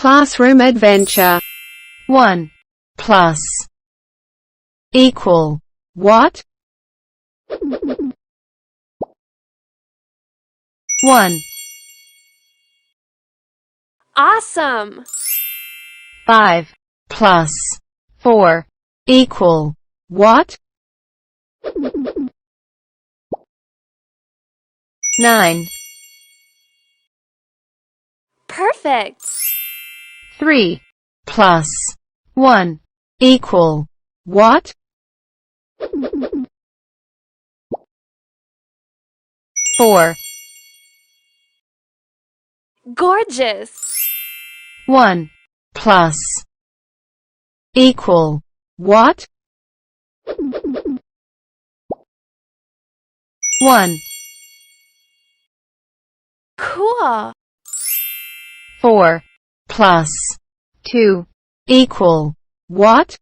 Classroom adventure. 1 plus equal what? 1 Awesome! 5 plus 4 equal what? 9 Perfect! 3 plus 1 equal what? 4 Gorgeous! 1 plus equal what? 1 Cool! 4 plus 2 equal what?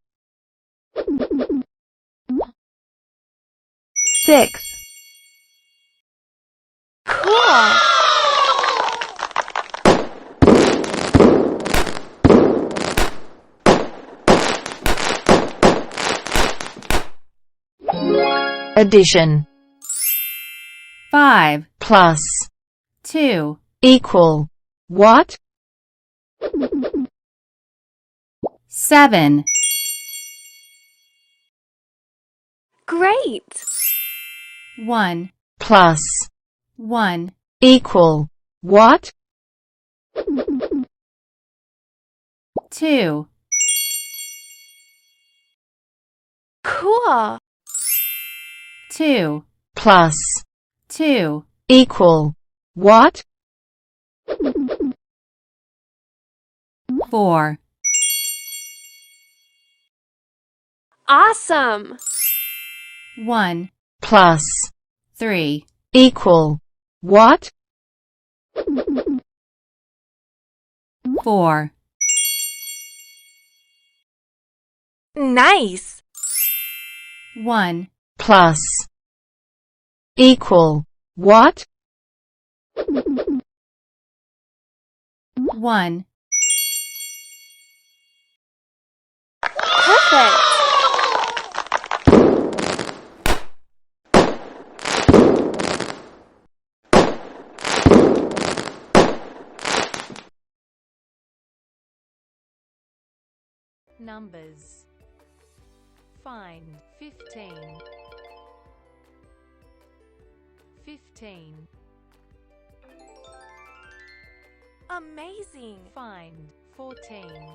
6 Cool! Addition. 5 Plus 2 equal what? 7 Great! 1 Plus 1 equal what? 2 Cool! 2 Plus 2 equal what? 4 Awesome! 1 Plus 3 equal what? 4 Nice! 1 Plus equal what? 1 Perfect! Numbers. Find 15. 15. Amazing! Find 14.